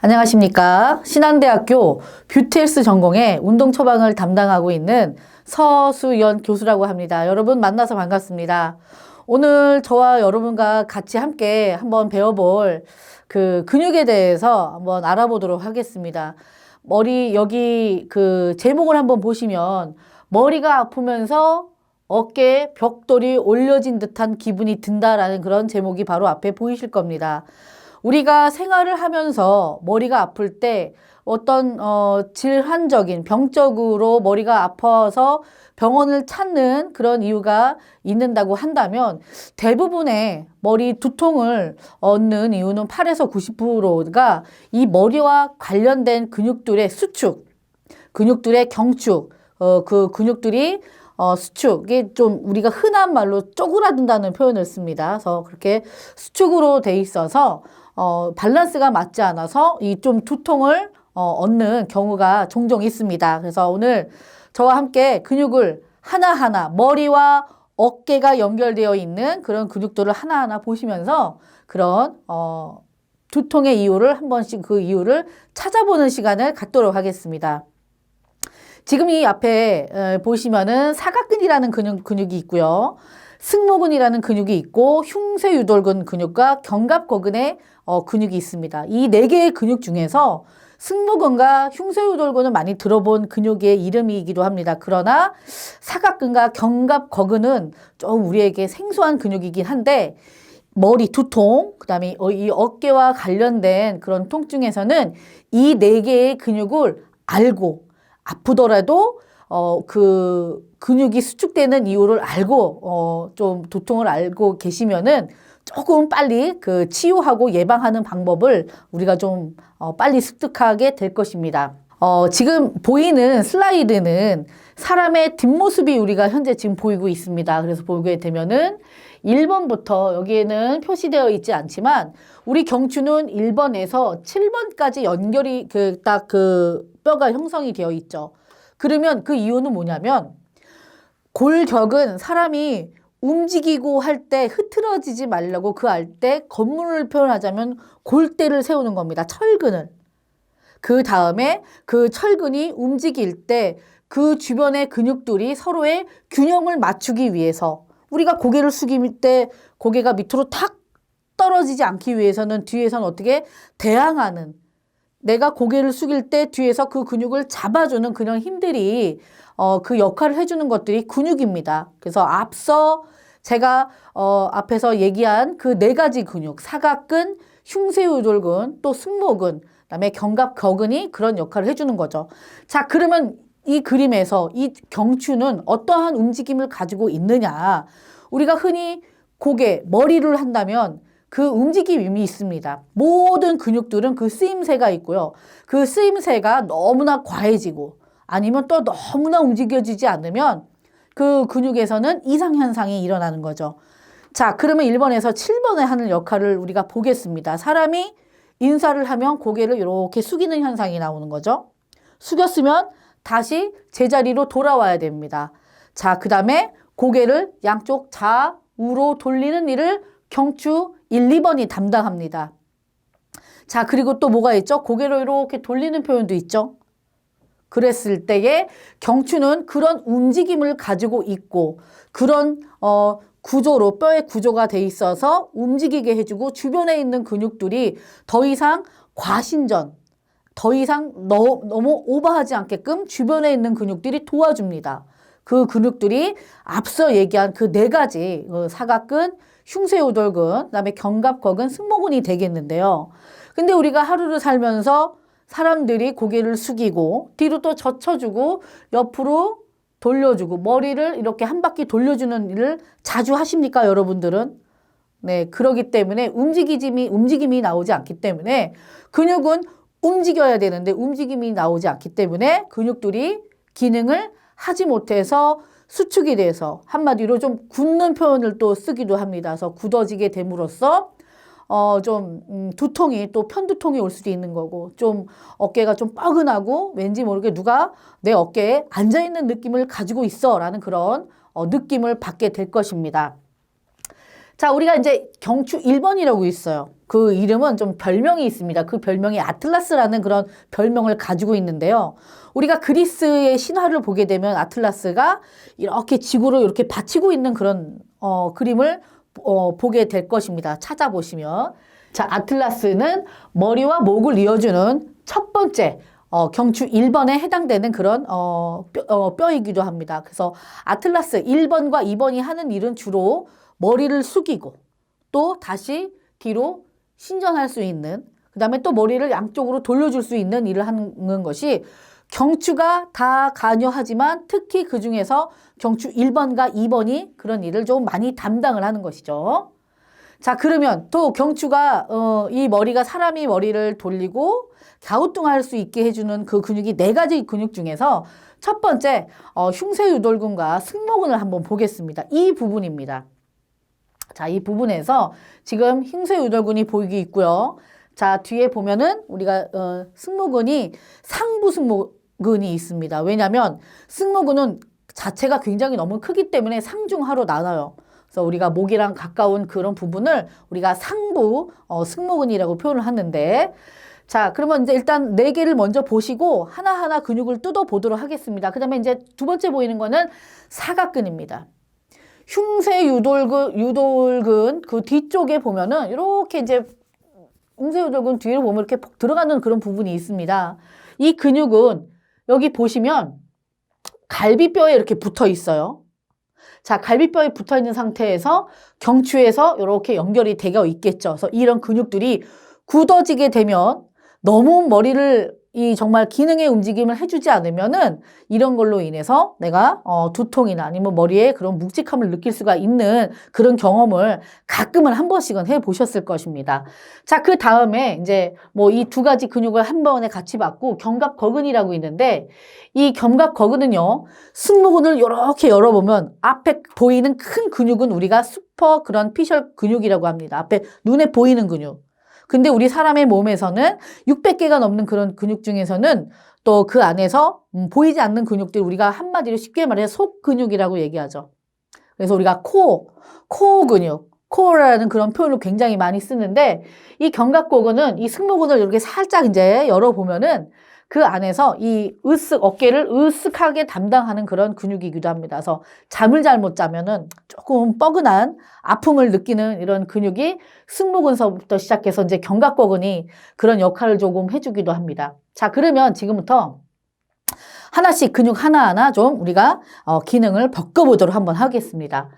안녕하십니까. 신한대학교 뷰티헬스 전공의 운동 처방을 담당하고 있는 서수연 교수라고 합니다. 여러분 만나서 반갑습니다. 오늘 저와 여러분과 같이 함께 한번 배워볼 그 근육에 대해서 한번 알아보도록 하겠습니다. 여기 그 제목을 한번 보시면 머리가 아프면서 어깨에 벽돌이 올려진 듯한 기분이 든다라는 그런 제목이 바로 앞에 보이실 겁니다. 우리가 생활을 하면서 머리가 아플 때 어떤 질환적인 병적으로 머리가 아파서 병원을 찾는 그런 이유가 있는다고 한다면 대부분의 머리 두통을 얻는 이유는 8에서 90%가 이 머리와 관련된 근육들의 수축, 근육들의 경축, 그 근육들이 수축이 좀 우리가 흔한 말로 쪼그라든다는 표현을 씁니다. 그래서 그렇게 수축으로 돼 있어서 밸런스가 맞지 않아서 이 좀 두통을 얻는 경우가 종종 있습니다. 그래서 오늘 저와 함께 근육을 하나하나 머리와 어깨가 연결되어 있는 그런 근육들을 하나하나 보시면서 그런 두통의 이유를 한 번씩 그 이유를 찾아보는 시간을 갖도록 하겠습니다. 지금 이 앞에 보시면은 사각근이라는 근육이 있고요. 승모근이라는 근육이 있고 흉쇄유돌근 근육과 견갑거근의 근육이 있습니다. 이 네 개의 근육 중에서 승모근과 흉쇄유돌근은 많이 들어본 근육의 이름이기도 합니다. 그러나 사각근과 견갑거근은 좀 우리에게 생소한 근육이긴 한데 머리 두통, 그다음에 이 어깨와 관련된 그런 통증에서는 이 네 개의 근육을 알고 아프더라도 그 근육이 수축되는 이유를 알고 좀 두통을 알고 계시면은 조금 빨리 그 치유하고 예방하는 방법을 우리가 좀 빨리 습득하게 될 것입니다. 지금 보이는 슬라이드는 사람의 뒷모습이 우리가 현재 지금 보이고 있습니다. 그래서 보게 되면은 1번부터 여기에는 표시되어 있지 않지만 우리 경추는 1번에서 7번까지 연결이 딱 그 뼈가 형성이 되어 있죠. 그러면 그 이유는 뭐냐면 골격은 사람이 움직이고 할 때 흐트러지지 말라고 그 할 때 건물을 표현하자면 골대를 세우는 겁니다. 철근을. 그 다음에 그 철근이 움직일 때 그 주변의 근육들이 서로의 균형을 맞추기 위해서 우리가 고개를 숙일 때 고개가 밑으로 탁 떨어지지 않기 위해서는 뒤에서는 어떻게 대항하는 내가 고개를 숙일 때 뒤에서 그 근육을 잡아주는 그런 힘들이 그 역할을 해주는 것들이 근육입니다. 그래서 앞서 제가 앞에서 얘기한 그 네 가지 근육, 사각근, 흉쇄유돌근, 또 승모근, 그다음에 견갑거근이 그런 역할을 해주는 거죠. 자, 그러면 이 그림에서 이 경추는 어떠한 움직임을 가지고 있느냐? 우리가 흔히 고개, 머리를 한다면 그 움직임이 있습니다. 모든 근육들은 그 쓰임새가 있고요. 그 쓰임새가 너무나 과해지고 아니면 또 너무나 움직여지지 않으면 그 근육에서는 이상현상이 일어나는 거죠. 자, 그러면 1번에서 7번에 하는 역할을 우리가 보겠습니다. 사람이 인사를 하면 고개를 이렇게 숙이는 현상이 나오는 거죠. 숙였으면 다시 제자리로 돌아와야 됩니다. 자, 그 다음에 고개를 양쪽 좌우로 돌리는 일을 경추 1, 2번이 담당합니다. 자, 그리고 또 뭐가 있죠? 고개를 이렇게 돌리는 표현도 있죠. 그랬을 때에 경추는 그런 움직임을 가지고 있고 그런 구조로 뼈의 구조가 돼 있어서 움직이게 해주고 주변에 있는 근육들이 더 이상 과신전, 더 이상 너무 오버하지 않게끔 주변에 있는 근육들이 도와줍니다. 그 근육들이 앞서 얘기한 그 네 가지 사각근, 흉쇄유돌근, 그다음에 견갑거근, 승모근이 되겠는데요. 근데 우리가 하루를 살면서 사람들이 고개를 숙이고 뒤로 또 젖혀주고 옆으로 돌려주고 머리를 이렇게 한 바퀴 돌려주는 일을 자주 하십니까, 여러분들은? 네, 그러기 때문에 움직임이 나오지 않기 때문에 근육은 움직여야 되는데 움직임이 나오지 않기 때문에 근육들이 기능을 하지 못해서 수축이 돼서 한마디로 좀 굳는 표현을 또 쓰기도 합니다. 그래서 굳어지게 됨으로써 두통이 또 편두통이 올 수도 있는 거고, 좀 어깨가 좀 뻐근하고 왠지 모르게 누가 내 어깨에 앉아있는 느낌을 가지고 있어 라는 그런 느낌을 받게 될 것입니다. 자, 우리가 이제 경추 1번이라고 있어요. 그 이름은 좀 별명이 있습니다. 그 별명이 아틀라스라는 그런 별명을 가지고 있는데요. 우리가 그리스의 신화를 보게 되면 아틀라스가 이렇게 지구를 이렇게 받치고 있는 그런 그림을 보게 될 것입니다. 찾아보시면. 자, 아틀라스는 머리와 목을 이어주는 첫 번째 경추 1번에 해당되는 그런 뼈이기도 합니다. 그래서 아틀라스 1번과 2번이 하는 일은 주로 머리를 숙이고 또 다시 뒤로 신전할 수 있는, 그 다음에 또 머리를 양쪽으로 돌려줄 수 있는 일을 하는 것이 경추가 다 관여하지만 특히 그 중에서 경추 1번과 2번이 그런 일을 좀 많이 담당을 하는 것이죠. 자, 그러면 또 경추가 이 머리가 사람이 머리를 돌리고 갸우뚱할 수 있게 해주는 그 근육이 4가지 근육 중에서 첫 번째 흉쇄유돌근과 승모근을 한번 보겠습니다. 이 부분입니다. 자, 이 부분에서 지금 흉쇄유돌근이 보이고 있고요. 자, 뒤에 보면은 우리가 승모근이 상부 승모근이 있습니다. 왜냐하면 승모근은 자체가 굉장히 너무 크기 때문에 상중하로 나눠요. 그래서 우리가 목이랑 가까운 그런 부분을 우리가 상부 승모근이라고 표현을 하는데, 자, 그러면 이제 일단 4개를 먼저 보시고 하나하나 근육을 뜯어 보도록 하겠습니다. 그 다음에 이제 두 번째 보이는 거는 사각근입니다. 흉쇄유돌근 그 뒤쪽에 보면은 이렇게 이제 흉쇄유돌근 뒤로 보면 이렇게 푹 들어가는 그런 부분이 있습니다. 이 근육은 여기 보시면 갈비뼈에 이렇게 붙어 있어요. 자, 갈비뼈에 붙어 있는 상태에서 경추에서 이렇게 연결이 되어 있겠죠. 그래서 이런 근육들이 굳어지게 되면 너무 머리를 정말 기능의 움직임을 해주지 않으면은 이런 걸로 인해서 내가 두통이나 아니면 머리에 그런 묵직함을 느낄 수가 있는 그런 경험을 가끔은 한 번씩은 해 보셨을 것입니다. 자, 그 다음에 이제 뭐 이 2가지 근육을 한 번에 같이 받고 견갑거근이라고 있는데, 이 견갑거근은요, 승모근을 이렇게 열어보면 앞에 보이는 큰 근육은 우리가 슈퍼 그런 피셜 근육이라고 합니다. 앞에 눈에 보이는 근육. 근데 우리 사람의 몸에서는 600개가 넘는 그런 근육 중에서는 또 그 안에서 보이지 않는 근육들, 우리가 한마디로 쉽게 말해서 속 근육이라고 얘기하죠. 그래서 우리가 코 근육, 코어라는 그런 표현을 굉장히 많이 쓰는데, 이 견갑골근은 이 승모근을 이렇게 살짝 이제 열어보면은 그 안에서 이 어깨를 으쓱하게 담당하는 그런 근육이기도 합니다. 그래서 잠을 잘못 자면은 조금 뻐근한 아픔을 느끼는 이런 근육이 승모근서부터 시작해서 이제 견갑골근이 그런 역할을 조금 해주기도 합니다. 자, 그러면 지금부터 하나씩 근육 하나하나 좀 우리가 기능을 바꿔보도록 한번 하겠습니다.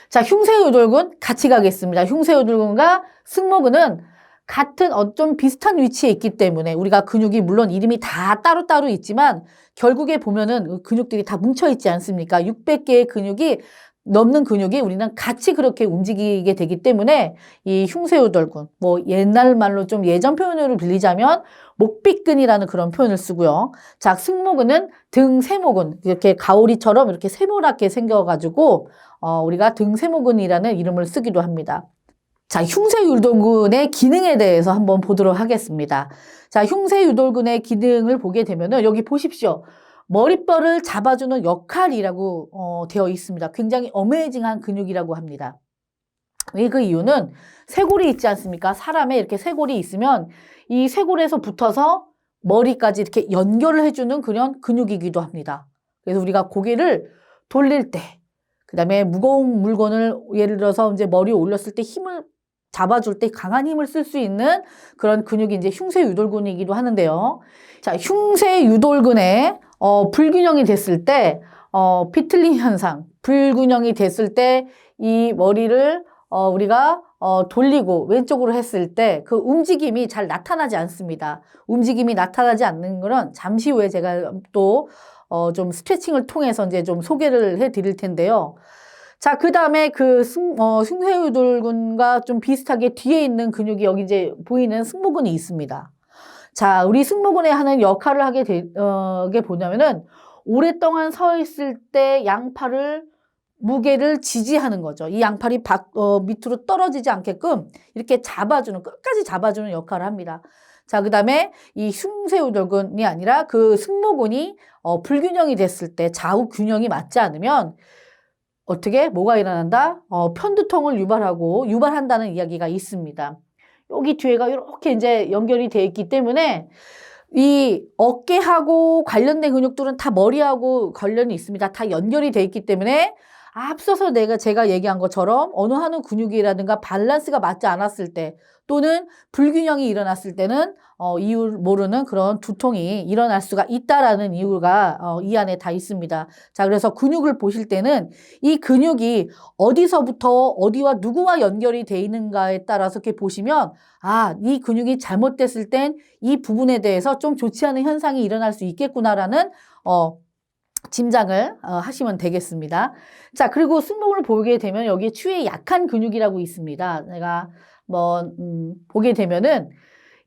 자, 흉쇄유돌근 같이 가겠습니다. 흉쇄유돌근과 승모근은 같은 좀 비슷한 위치에 있기 때문에 우리가 근육이 물론 이름이 다 따로따로 있지만 결국에 보면은 근육들이 다 뭉쳐있지 않습니까? 600개의 근육이 넘는 근육이 우리는 같이 그렇게 움직이게 되기 때문에 이 흉쇄유돌근, 뭐 옛날 말로 좀 예전 표현으로 빌리자면 목빗근이라는 그런 표현을 쓰고요. 자, 승모근은 등세모근, 이렇게 가오리처럼 이렇게 세모나게 생겨가지고 우리가 등세모근이라는 이름을 쓰기도 합니다. 자, 흉쇄유돌근의 기능에 대해서 한번 보도록 하겠습니다. 자, 흉쇄유돌근의 기능을 보게 되면은 여기 보십시오. 머리뼈를 잡아주는 역할이라고 되어 있습니다. 굉장히 어메이징한 근육이라고 합니다. 그 이유는 쇄골이 있지 않습니까? 사람에 이렇게 쇄골이 있으면 이 쇄골에서 붙어서 머리까지 이렇게 연결을 해주는 그런 근육이기도 합니다. 그래서 우리가 고개를 돌릴 때, 그 다음에 무거운 물건을 예를 들어서 이제 머리에 올렸을 때 힘을 잡아줄 때 강한 힘을 쓸 수 있는 그런 근육이 이제 흉쇄유돌근이기도 하는데요. 자, 흉쇄유돌근에 불균형이 됐을 때, 피틀링 현상, 불균형이 됐을 때 이 머리를 우리가 돌리고 왼쪽으로 했을 때 그 움직임이 잘 나타나지 않습니다. 움직임이 나타나지 않는 거는 잠시 후에 제가 또 좀 스트레칭을 통해서 이제 좀 소개를 해 드릴 텐데요. 자, 그 다음에 그 흉쇄유돌근과 좀 비슷하게 뒤에 있는 근육이 여기 이제 보이는 승모근이 있습니다. 자, 우리 승모근에 하는 역할을 하게 보냐면은 오랫동안 서 있을 때 양팔을 무게를 지지하는 거죠. 이 양팔이 밑으로 떨어지지 않게끔 이렇게 잡아주는, 끝까지 잡아주는 역할을 합니다. 자, 그 다음에 이 흉쇄우돌근이 아니라 그 승모근이 불균형이 됐을 때, 좌우 균형이 맞지 않으면 어떻게 뭐가 일어난다? 편두통을 유발한다는 이야기가 있습니다. 여기 뒤에가 이렇게 이제 연결이 되어 있기 때문에 이 어깨하고 관련된 근육들은 다 머리하고 관련이 있습니다. 다 연결이 되어 있기 때문에 앞서서 제가 얘기한 것처럼 어느 한 근육이라든가 밸런스가 맞지 않았을 때 또는 불균형이 일어났을 때는 이유를 모르는 그런 두통이 일어날 수가 있다라는 이유가 이 안에 다 있습니다. 자, 그래서 근육을 보실 때는 이 근육이 어디서부터 어디와 누구와 연결이 돼 있는가에 따라서 이렇게 보시면 이 근육이 잘못됐을 땐 이 부분에 대해서 좀 좋지 않은 현상이 일어날 수 있겠구나라는 짐작을 하시면 되겠습니다. 자, 그리고 승모근을 보게 되면 여기에 추위에 약한 근육이라고 있습니다. 내가 보게 되면은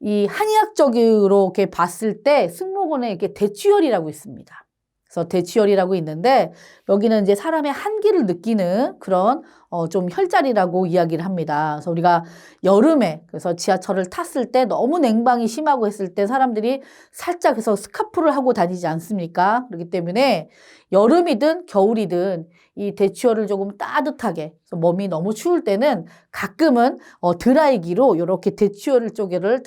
이 한의학적으로 이렇게 봤을 때 승모근에 이렇게 대추혈이라고 있습니다. 그래서 대추혈이라고 있는데 여기는 이제 사람의 한기를 느끼는 그런 좀 혈자리라고 이야기를 합니다. 그래서 우리가 여름에 그래서 지하철을 탔을 때 너무 냉방이 심하고 했을 때 사람들이 살짝 그래서 스카프를 하고 다니지 않습니까? 그렇기 때문에 여름이든 겨울이든 이 대추혈을 조금 따뜻하게, 그래서 몸이 너무 추울 때는 가끔은 드라이기로 이렇게 대추혈 쪽에를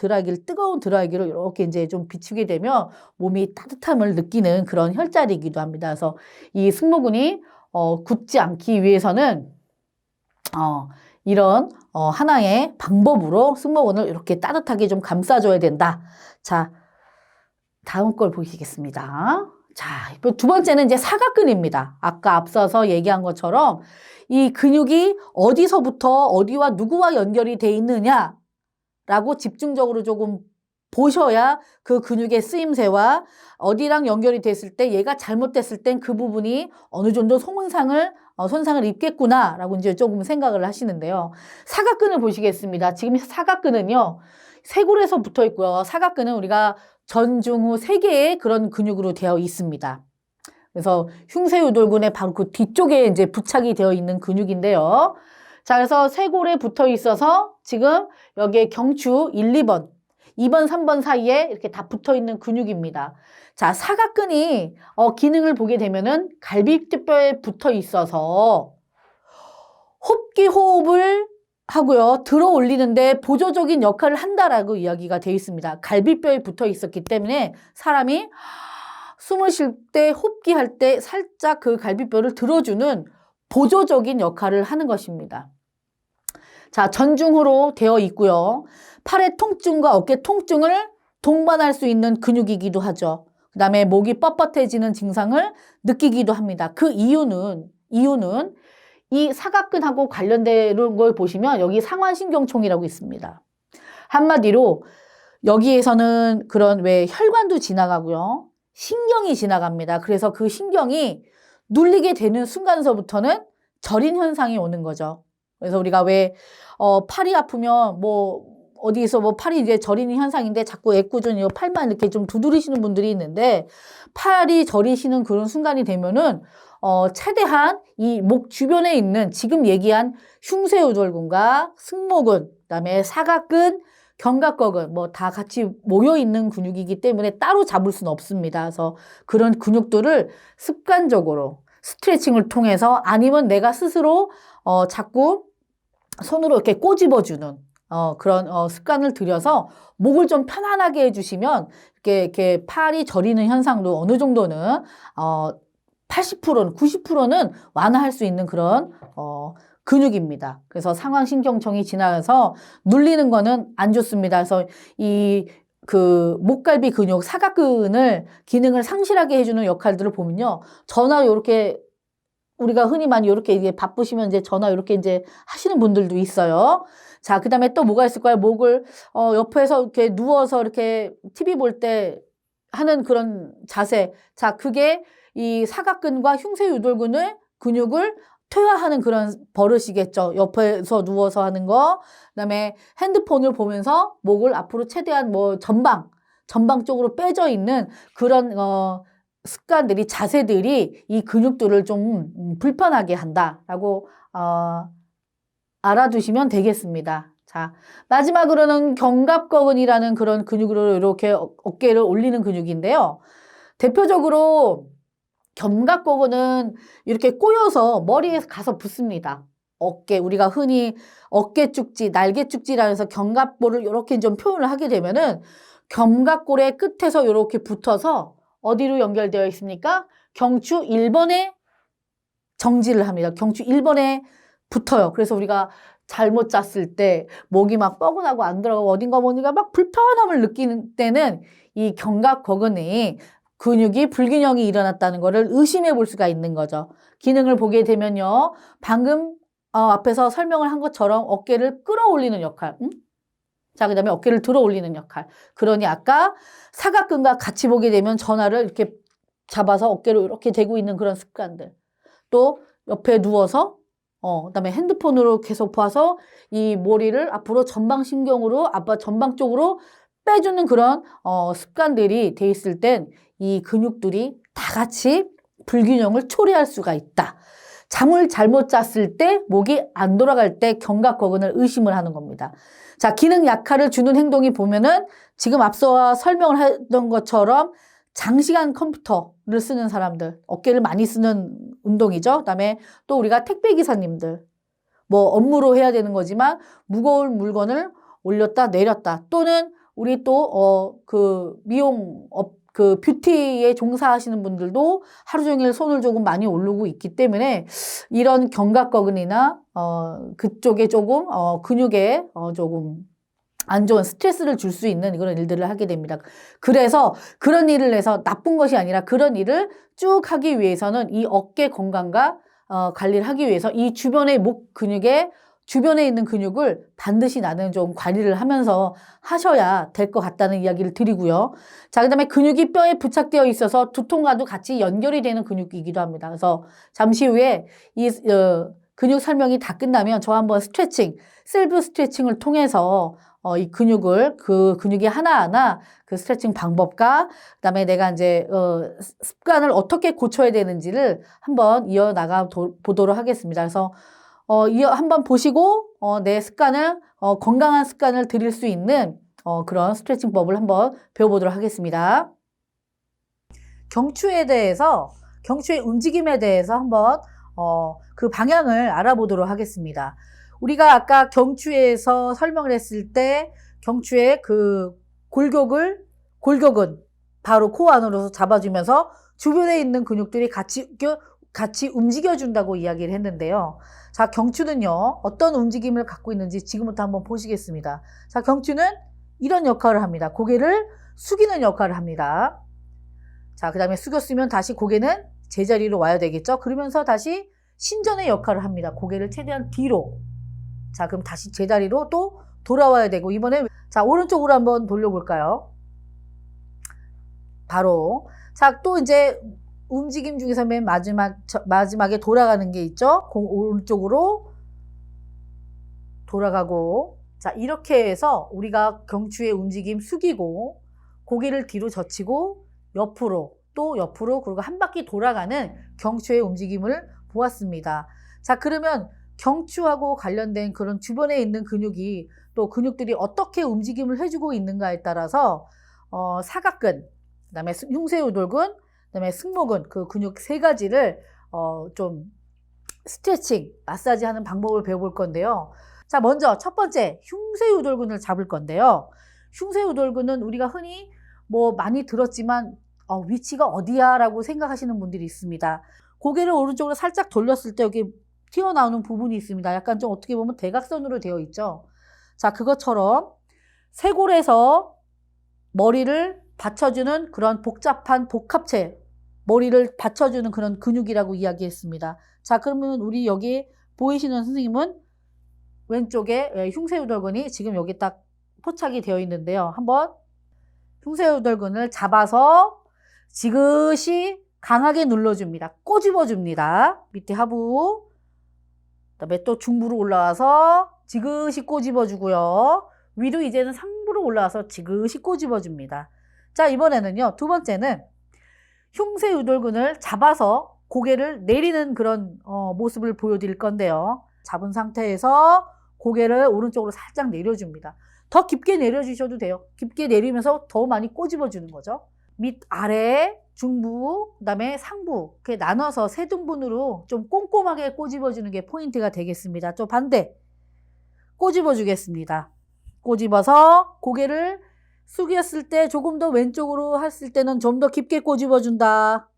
뜨거운 드라이기로 이렇게 이제 좀 비추게 되면 몸이 따뜻함을 느끼는 그런 혈자리이기도 합니다. 그래서 이 승모근이 굳지 않기 위해서는 이런 하나의 방법으로 승모근을 이렇게 따뜻하게 좀 감싸줘야 된다. 자, 다음 걸 보시겠습니다. 자, 두 번째는 이제 사각근입니다. 아까 앞서서 얘기한 것처럼 이 근육이 어디서부터 어디와 누구와 연결이 돼 있느냐라고 집중적으로 조금 보셔야 그 근육의 쓰임새와 어디랑 연결이 됐을 때 얘가 잘못됐을 땐 그 부분이 어느 정도 손상을 입겠구나라고 이제 조금 생각을 하시는데요. 사각근을 보시겠습니다. 지금 사각근은요, 쇄골에서 붙어 있고요. 사각근은 우리가 전중후 세 개의 그런 근육으로 되어 있습니다. 그래서 흉쇄유돌근의 바로 그 뒤쪽에 이제 부착이 되어 있는 근육인데요. 자, 그래서 쇄골에 붙어 있어서 지금 여기에 경추 1, 2번, 2번, 3번 사이에 이렇게 다 붙어 있는 근육입니다. 자, 사각근이 기능을 보게 되면은 갈비뼈에 붙어 있어서 호흡기 호흡을 하고요. 들어 올리는데 보조적인 역할을 한다라고 이야기가 되어 있습니다. 갈비뼈에 붙어 있었기 때문에 사람이 숨을 쉴 때, 호흡기할 때 살짝 그 갈비뼈를 들어주는 보조적인 역할을 하는 것입니다. 자, 전중후로 되어 있고요. 팔의 통증과 어깨 통증을 동반할 수 있는 근육이기도 하죠. 그 다음에 목이 뻣뻣해지는 증상을 느끼기도 합니다. 그 이유는 이 사각근하고 관련된 걸 보시면 여기 상완신경총이라고 있습니다. 한마디로 여기에서는 그런 혈관도 지나가고요. 신경이 지나갑니다. 그래서 그 신경이 눌리게 되는 순간서부터는 저린 현상이 오는 거죠. 그래서 우리가 팔이 아프면 어디서 팔이 이제 저리는 현상인데 자꾸 애꿎은 팔만 이렇게 좀 두드리시는 분들이 있는데 팔이 저리시는 그런 순간이 되면은 최대한 이 목 주변에 있는 지금 얘기한 흉쇄유돌근과 승모근, 그다음에 사각근, 견갑근은 다 같이 모여 있는 근육이기 때문에 따로 잡을 수는 없습니다. 그래서 그런 근육들을 습관적으로 스트레칭을 통해서 아니면 내가 스스로 자꾸 손으로 이렇게 꼬집어주는 그런 습관을 들여서 목을 좀 편안하게 해주시면 이렇게 팔이 저리는 현상도 어느 정도는 80%는 90%는 완화할 수 있는 그런 근육입니다. 그래서 상완신경총이 지나가서 눌리는 거는 안 좋습니다. 그래서 그 목갈비 근육, 사각근을 기능을 상실하게 해주는 역할들을 보면요. 전화 요렇게 우리가 흔히 많이 이렇게 이제 바쁘시면 이제 전화 이렇게 이제 하시는 분들도 있어요. 자, 그 다음에 또 뭐가 있을까요? 목을, 옆에서 이렇게 누워서 이렇게 TV 볼 때 하는 그런 자세. 자, 그게 이 사각근과 흉쇄유돌근의 근육을 퇴화하는 그런 버릇이겠죠. 옆에서 누워서 하는 거. 그다음에 핸드폰을 보면서 목을 앞으로 최대한 전방 쪽으로 빼져 있는 그런 습관들이, 자세들이 이 근육들을 좀 불편하게 한다라고 알아두시면 되겠습니다. 자, 마지막으로는 견갑거근이라는 그런 근육으로 이렇게 어깨를 올리는 근육인데요. 대표적으로 견갑거근은 이렇게 꼬여서 머리에 가서 붙습니다. 어깨, 우리가 흔히 어깨 축지, 날개 축지라 해서 견갑골을 이렇게 좀 표현을 하게 되면은 견갑골의 끝에서 이렇게 붙어서 어디로 연결되어 있습니까? 경추 1번에 정지를 합니다. 경추 1번에 붙어요. 그래서 우리가 잘못 잤을 때 목이 막 뻐근하고 안 들어가고 어딘가 모니까 막 불편함을 느끼는 때는 이 견갑거근에 근육이 불균형이 일어났다는 것을 의심해 볼 수가 있는 거죠. 기능을 보게 되면요. 방금 앞에서 설명을 한 것처럼 어깨를 끌어올리는 역할. 자, 그 다음에 어깨를 들어 올리는 역할. 그러니 아까 사각근과 같이 보게 되면 전화를 이렇게 잡아서 어깨로 이렇게 대고 있는 그런 습관들. 또 옆에 누워서 그다음에 핸드폰으로 계속 봐서 이 머리를 앞으로 전방신경으로 전방 쪽으로 빼주는 그런 습관들이 돼 있을 땐 이 근육들이 다 같이 불균형을 초래할 수가 있다. 잠을 잘못 잤을 때 목이 안 돌아갈 때 견갑거근을 의심을 하는 겁니다. 자, 기능 약화를 주는 행동이 보면은 지금 앞서 설명을 했던 것처럼 장시간 컴퓨터를 쓰는 사람들, 어깨를 많이 쓰는 운동이죠. 그다음에 또 우리가 택배기사님들, 뭐 업무로 해야 되는 거지만 무거운 물건을 올렸다 내렸다, 또는 우리 또 미용업 뷰티에 종사하시는 분들도 하루 종일 손을 조금 많이 오르고 있기 때문에 이런 견갑거근이나 그쪽에 조금 근육에 조금 안 좋은 스트레스를 줄 수 있는 그런 일들을 하게 됩니다. 그래서 그런 일을 해서 나쁜 것이 아니라 그런 일을 쭉 하기 위해서는 이 어깨 건강과 관리를 하기 위해서 이 주변의 목 근육에 주변에 있는 근육을 반드시 나는 좀 관리를 하면서 하셔야 될 것 같다는 이야기를 드리고요. 자, 그 다음에 근육이 뼈에 부착되어 있어서 두통과도 같이 연결이 되는 근육이기도 합니다. 그래서 잠시 후에 이 근육 설명이 다 끝나면 저 한번 셀프 스트레칭을 통해서 이 근육이 하나하나 그 스트레칭 방법과 그다음에 내가 이제 습관을 어떻게 고쳐야 되는지를 한번 이어나가 보도록 하겠습니다. 그래서 한번 보시고 내 습관을 건강한 습관을 들일 수 있는 그런 스트레칭법을 한번 배워보도록 하겠습니다. 경추의 움직임에 대해서 한번 그 방향을 알아보도록 하겠습니다. 우리가 아까 경추에서 설명을 했을 때 경추의 그 골격은 바로 코 안으로 잡아주면서 주변에 있는 근육들이 같이 움직여준다고 이야기를 했는데요. 자, 경추는요, 어떤 움직임을 갖고 있는지 지금부터 한번 보시겠습니다. 자, 경추는 이런 역할을 합니다. 고개를 숙이는 역할을 합니다. 자, 그 다음에 숙였으면 다시 고개는 제자리로 와야 되겠죠? 그러면서 다시 신전의 역할을 합니다. 고개를 최대한 뒤로. 자, 그럼 다시 제자리로 또 돌아와야 되고, 이번에, 자, 오른쪽으로 한번 돌려볼까요? 바로. 자, 또 이제 움직임 중에서 맨 마지막에 돌아가는 게 있죠? 오른쪽으로 돌아가고. 자, 이렇게 해서 우리가 경추의 움직임 숙이고, 고개를 뒤로 젖히고, 옆으로, 그리고 한 바퀴 돌아가는 경추의 움직임을 보았습니다. 자, 그러면 경추하고 관련된 그런 주변에 있는 근육이 또 근육들이 어떻게 움직임을 해주고 있는가에 따라서 사각근, 그다음에 흉쇄우돌근, 그다음에 승모근, 그 근육 세 가지를 좀 스트레칭, 마사지하는 방법을 배워볼 건데요. 자, 먼저 첫 번째 흉쇄우돌근을 잡을 건데요. 흉쇄우돌근은 우리가 흔히 뭐 많이 들었지만 위치가 어디야? 라고 생각하시는 분들이 있습니다. 고개를 오른쪽으로 살짝 돌렸을 때 여기 튀어나오는 부분이 있습니다. 약간 좀 어떻게 보면 대각선으로 되어 있죠. 자, 그것처럼 쇄골에서 머리를 받쳐주는 그런 복잡한 복합체, 머리를 받쳐주는 그런 근육이라고 이야기했습니다. 자, 그러면 우리 여기 보이시는 선생님은 왼쪽에 흉쇄우돌근이 지금 여기 딱 포착이 되어 있는데요. 한번 흉쇄우돌근을 잡아서 지그시 강하게 눌러줍니다. 꼬집어줍니다. 밑에 하부, 그다음에 또 중부로 올라와서 지그시 꼬집어주고요. 위로 이제는 상부로 올라와서 지그시 꼬집어줍니다. 자, 이번에는요, 두 번째는 흉쇄 유돌근을 잡아서 고개를 내리는 그런 모습을 보여드릴 건데요. 잡은 상태에서 고개를 오른쪽으로 살짝 내려줍니다. 더 깊게 내려주셔도 돼요. 깊게 내리면서 더 많이 꼬집어 주는 거죠. 밑, 아래, 중부, 그 다음에 상부 이렇게 나눠서 세 등분으로 좀 꼼꼼하게 꼬집어 주는 게 포인트가 되겠습니다. 또 반대 꼬집어 주겠습니다. 꼬집어서 고개를 숙였을 때 조금 더 왼쪽으로 했을 때는 좀 더 깊게 꼬집어 준다.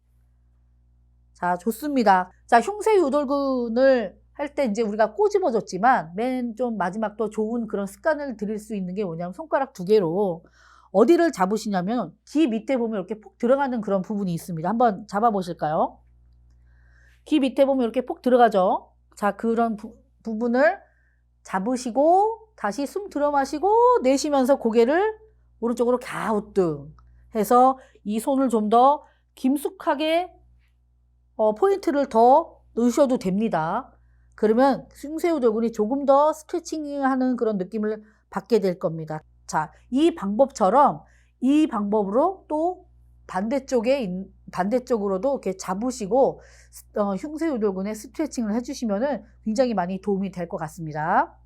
자, 좋습니다. 자, 흉쇄 유돌근을 할 때 이제 우리가 꼬집어 줬지만 맨 좀 마지막 또 좋은 그런 습관을 들일 수 있는 게 뭐냐면 손가락 2개로 어디를 잡으시냐면 귀 밑에 보면 이렇게 폭 들어가는 그런 부분이 있습니다. 한번 잡아 보실까요? 귀 밑에 보면 이렇게 폭 들어가죠. 자, 그런 부분을 잡으시고 다시 숨 들어 마시고 내쉬면서 고개를 오른쪽으로 갸우뚱 해서 이 손을 좀 더 깊숙하게 포인트를 더 넣으셔도 됩니다. 그러면 흉쇄 유돌근이 조금 더 스트레칭하는 그런 느낌을 받게 될 겁니다. 자, 이 방법처럼 이 방법으로 또 반대쪽으로도 이렇게 잡으시고 흉쇄 유돌근의 스트레칭을 해주시면은 굉장히 많이 도움이 될 것 같습니다.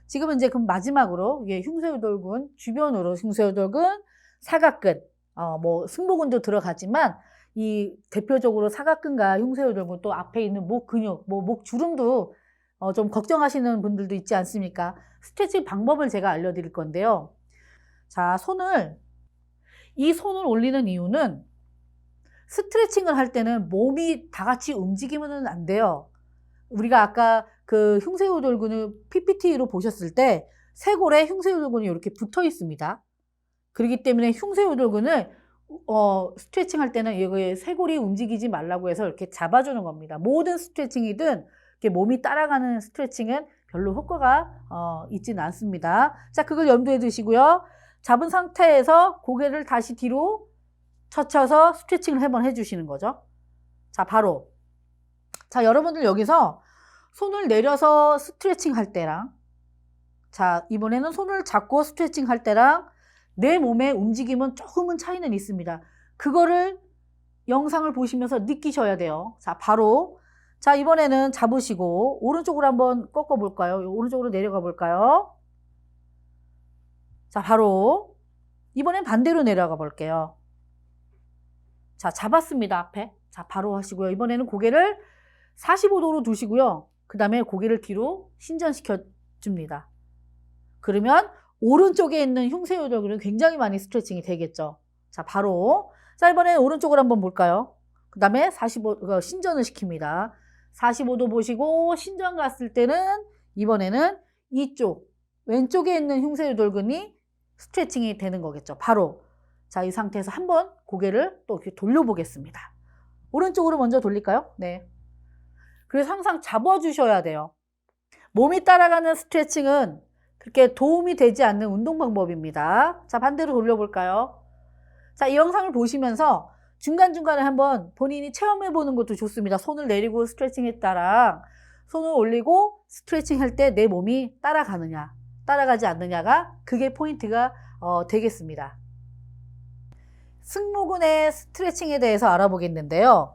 지금은 이제 그럼 마지막으로 흉쇄 유돌근 주변으로 흉쇄 유돌근, 사각근, 뭐 승모근도 들어가지만 이 대표적으로 사각근과 흉쇄 유돌근 또 앞에 있는 목 근육, 뭐 목 주름도 좀 걱정하시는 분들도 있지 않습니까? 스트레칭 방법을 제가 알려드릴 건데요. 자, 이 손을 올리는 이유는 스트레칭을 할 때는 몸이 다 같이 움직이면 안 돼요. 우리가 아까 그 흉쇄 유돌근을 PPT로 보셨을 때 쇄골에 흉쇄 유돌근이 이렇게 붙어 있습니다. 그렇기 때문에 흉쇄 유돌근을 스트레칭 할 때는 여기 쇄골이 움직이지 말라고 해서 이렇게 잡아주는 겁니다. 모든 스트레칭이든 이렇게 몸이 따라가는 스트레칭은 별로 효과가 있지는 않습니다. 자, 그걸 염두에 두시고요. 잡은 상태에서 고개를 다시 뒤로 젖혀서 스트레칭을 한번 해주시는 거죠. 자, 바로. 자, 여러분들 여기서 손을 내려서 스트레칭 할 때랑, 자, 이번에는 손을 잡고 스트레칭 할 때랑 내 몸의 움직임은 조금은 차이는 있습니다. 그거를 영상을 보시면서 느끼셔야 돼요. 자, 바로. 자, 이번에는 잡으시고 오른쪽으로 한번 꺾어 볼까요? 오른쪽으로 내려가 볼까요? 자, 바로. 이번엔 반대로 내려가 볼게요. 자, 잡았습니다. 앞에. 자, 바로 하시고요. 이번에는 고개를 45도로 두시고요. 그 다음에 고개를 뒤로 신전시켜 줍니다. 그러면 오른쪽에 있는 흉쇄 유돌근은 굉장히 많이 스트레칭이 되겠죠. 자, 바로. 자, 이번에 오른쪽으로 한번 볼까요? 그 다음에 신전을 시킵니다. 45도 보시고 신전 갔을 때는 이번에는 이쪽 왼쪽에 있는 흉쇄 유돌근이 스트레칭이 되는 거겠죠. 바로. 자, 이 상태에서 한번 고개를 또 이렇게 돌려보겠습니다. 오른쪽으로 먼저 돌릴까요? 네. 그래서 항상 잡아주셔야 돼요. 몸이 따라가는 스트레칭은 그렇게 도움이 되지 않는 운동 방법입니다. 자, 반대로 돌려볼까요? 자, 이 영상을 보시면서 중간중간에 한번 본인이 체험해 보는 것도 좋습니다. 손을 내리고 스트레칭 했다랑 손을 올리고 스트레칭 할 때 내 몸이 따라가느냐, 따라가지 않느냐가 그게 포인트가 되겠습니다. 승모근의 스트레칭에 대해서 알아보겠는데요.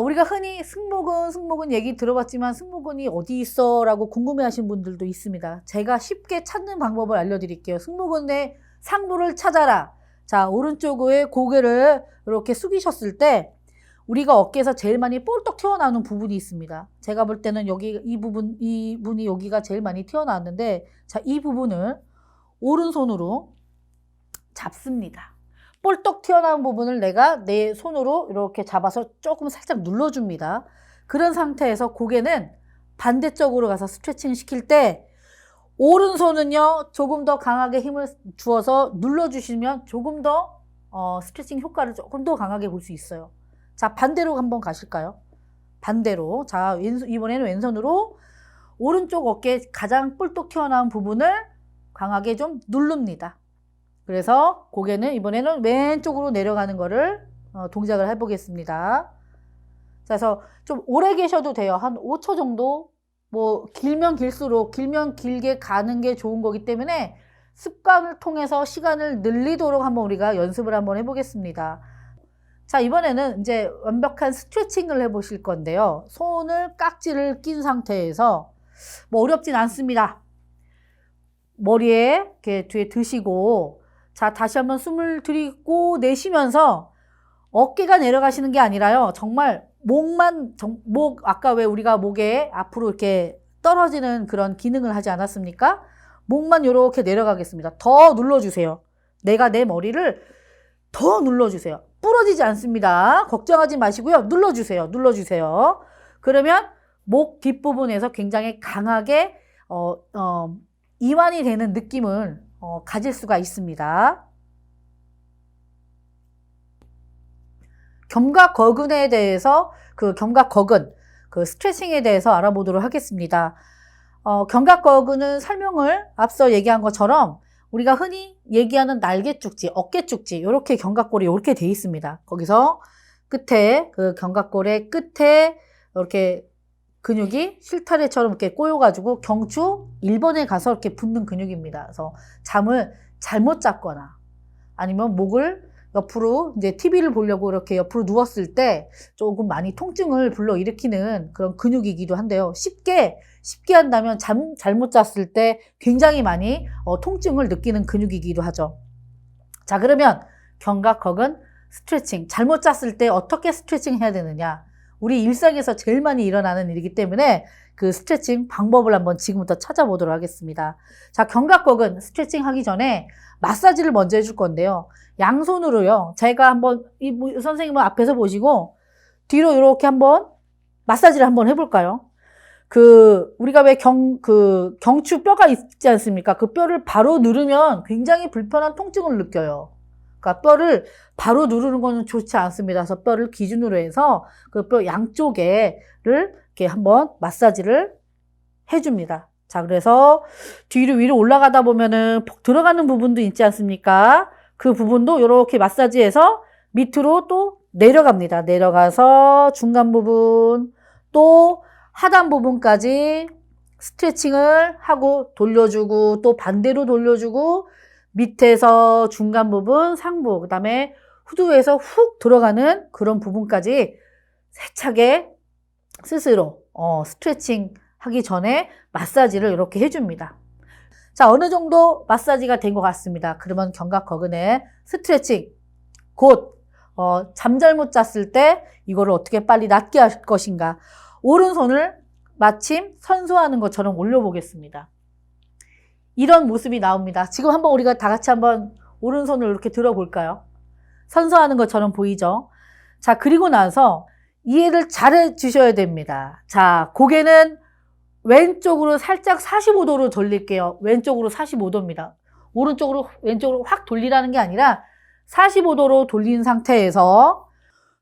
우리가 흔히 승모근 얘기 들어봤지만 승모근이 어디 있어? 라고 궁금해 하시는 분들도 있습니다. 제가 쉽게 찾는 방법을 알려드릴게요. 승모근의 상부를 찾아라. 자, 오른쪽에 고개를 이렇게 숙이셨을 때 우리가 어깨에서 제일 많이 볼떡 튀어나오는 부분이 있습니다. 제가 볼 때는 이 부분이 여기가 제일 많이 튀어나왔는데, 자, 이 부분을 오른손으로 잡습니다. 볼떡 튀어나온 부분을 내가 내 손으로 이렇게 잡아서 조금 살짝 눌러줍니다. 그런 상태에서 고개는 반대쪽으로 가서 스트레칭 시킬 때 오른손은요 조금 더 강하게 힘을 주어서 눌러주시면 조금 더 스트레칭 효과를 조금 더 강하게 볼 수 있어요. 자, 반대로 한번 가실까요? 반대로. 자, 이번에는 왼손으로 오른쪽 어깨 가장 볼떡 튀어나온 부분을 강하게 좀 누릅니다. 그래서 고개는 이번에는 왼쪽으로 내려가는 거를 동작을 해보겠습니다. 그래서 좀 오래 계셔도 돼요. 한 5초 정도. 뭐 길면 길수록 길면 길게 가는 게 좋은 거기 때문에 습관을 통해서 시간을 늘리도록 한번 우리가 연습을 한번 해보겠습니다. 자, 이번에는 이제 완벽한 스트레칭을 해보실 건데요. 손을 깍지를 낀 상태에서 뭐 어렵진 않습니다. 머리에 이렇게 뒤에 드시고, 자, 다시 한번 숨을 들이고 내쉬면서 어깨가 내려가시는 게 아니라요. 정말 아까 왜 우리가 목에 앞으로 이렇게 떨어지는 그런 기능을 하지 않았습니까? 목만 이렇게 내려가겠습니다. 더 눌러주세요. 내가 내 머리를 더 눌러주세요. 부러지지 않습니다. 걱정하지 마시고요. 눌러주세요. 눌러주세요. 그러면 목 뒷부분에서 굉장히 강하게 이완이 되는 느낌을 가질 수가 있습니다. 견갑거근에 대해서 견갑거근 스트레칭에 대해서 알아보도록 하겠습니다. 견갑거근은 설명을 앞서 얘기한 것처럼 우리가 흔히 얘기하는 날개 쭉지, 어깨 쭉지 이렇게 견갑골이 이렇게 돼 있습니다. 거기서 끝에 견갑골의 끝에 이렇게 근육이 실타래처럼 이렇게 꼬여가지고 경추 1번에 가서 이렇게 붙는 근육입니다. 그래서 잠을 잘못 잤거나 아니면 목을 옆으로 이제 TV를 보려고 이렇게 옆으로 누웠을 때 조금 많이 통증을 불러일으키는 그런 근육이기도 한데요. 쉽게 한다면 잠 잘못 잤을 때 굉장히 많이 통증을 느끼는 근육이기도 하죠. 자, 그러면 견갑거근 스트레칭 잘못 잤을 때 어떻게 스트레칭 해야 되느냐? 우리 일상에서 제일 많이 일어나는 일이기 때문에 그 스트레칭 방법을 한번 지금부터 찾아보도록 하겠습니다. 자, 견갑거근 스트레칭 하기 전에 마사지를 먼저 해줄 건데요. 양손으로요. 제가 한번 선생님은 앞에서 보시고 뒤로 이렇게 한번 마사지를 한번 해볼까요? 우리가 왜 경추 뼈가 있지 않습니까? 그 뼈를 바로 누르면 굉장히 불편한 통증을 느껴요. 그러니까 뼈를 바로 누르는 거는 좋지 않습니다. 그래서 뼈를 기준으로 해서 그 뼈 양쪽에를 이렇게 한번 마사지를 해줍니다. 자, 그래서 뒤로 위로 올라가다 보면은 폭 들어가는 부분도 있지 않습니까? 그 부분도 이렇게 마사지해서 밑으로 또 내려갑니다. 내려가서 중간 부분 또 하단 부분까지 스트레칭을 하고 돌려주고 또 반대로 돌려주고 밑에서 중간 부분, 상부, 그 다음에 후두에서 훅 들어가는 그런 부분까지 세차게 스스로 스트레칭 하기 전에 마사지를 이렇게 해줍니다. 자, 어느 정도 마사지가 된 것 같습니다. 그러면 견갑거근의 스트레칭 곧 잠 잘못 잤을 때 이거를 어떻게 빨리 낫게 할 것인가. 오른손을 마침 선수하는 것처럼 올려보겠습니다. 이런 모습이 나옵니다. 지금 한번 우리가 다 같이 한번 오른손을 이렇게 들어볼까요? 선수하는 것처럼 보이죠? 자, 그리고 나서 이해를 잘 해주셔야 됩니다. 자, 고개는 왼쪽으로 살짝 45도로 돌릴게요. 왼쪽으로 45도입니다. 오른쪽으로 왼쪽으로 확 돌리라는 게 아니라 45도로 돌린 상태에서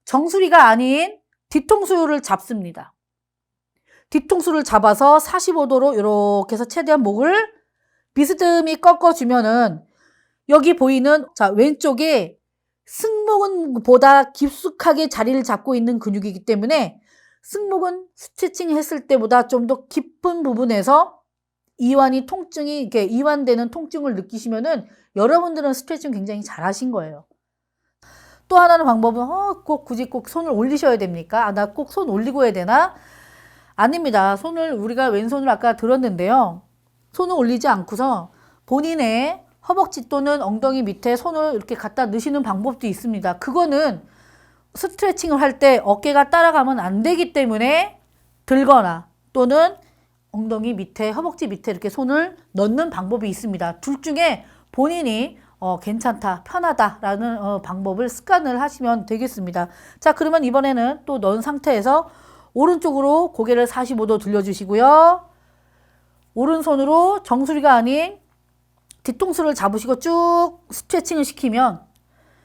정수리가 아닌 뒤통수를 잡습니다. 뒤통수를 잡아서 45도로 이렇게 해서 최대한 목을 비스듬히 꺾어주면은 여기 보이는 자 왼쪽에 승모근보다 깊숙하게 자리를 잡고 있는 근육이기 때문에 승모근 스트레칭 했을 때보다 좀 더 깊은 부분에서 통증이 이렇게 이완되는 통증을 느끼시면은 여러분들은 스트레칭 굉장히 잘하신 거예요. 또 하나는 방법은 굳이 꼭 손을 올리셔야 됩니까? 나 꼭 손 올리고 해야 되나? 아닙니다. 우리가 왼손을 아까 들었는데요. 손을 올리지 않고서 본인의 허벅지 또는 엉덩이 밑에 손을 이렇게 갖다 넣으시는 방법도 있습니다. 그거는 스트레칭을 할 때 어깨가 따라가면 안 되기 때문에 들거나 또는 엉덩이 밑에, 허벅지 밑에 이렇게 손을 넣는 방법이 있습니다. 둘 중에 본인이 괜찮다, 편하다라는 방법을 습관을 하시면 되겠습니다. 자, 그러면 이번에는 또 넣은 상태에서 오른쪽으로 고개를 45도 들려주시고요. 오른손으로 정수리가 아닌 뒤통수를 잡으시고 쭉 스트레칭을 시키면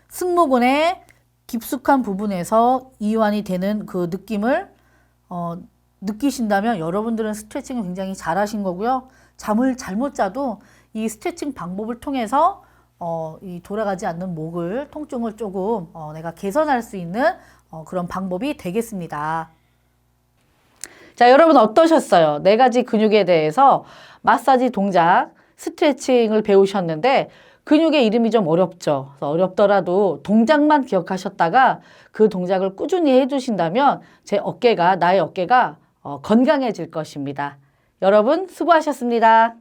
승모근의 깊숙한 부분에서 이완이 되는 그 느낌을 느끼신다면 여러분들은 스트레칭을 굉장히 잘하신 거고요. 잠을 잘못 자도 이 스트레칭 방법을 통해서 이 돌아가지 않는 목을 통증을 조금 내가 개선할 수 있는 그런 방법이 되겠습니다. 자, 여러분 어떠셨어요? 4가지 근육에 대해서 마사지 동작, 스트레칭을 배우셨는데 근육의 이름이 좀 어렵죠. 그래서 어렵더라도 동작만 기억하셨다가 그 동작을 꾸준히 해주신다면 나의 어깨가 건강해질 것입니다. 여러분 수고하셨습니다.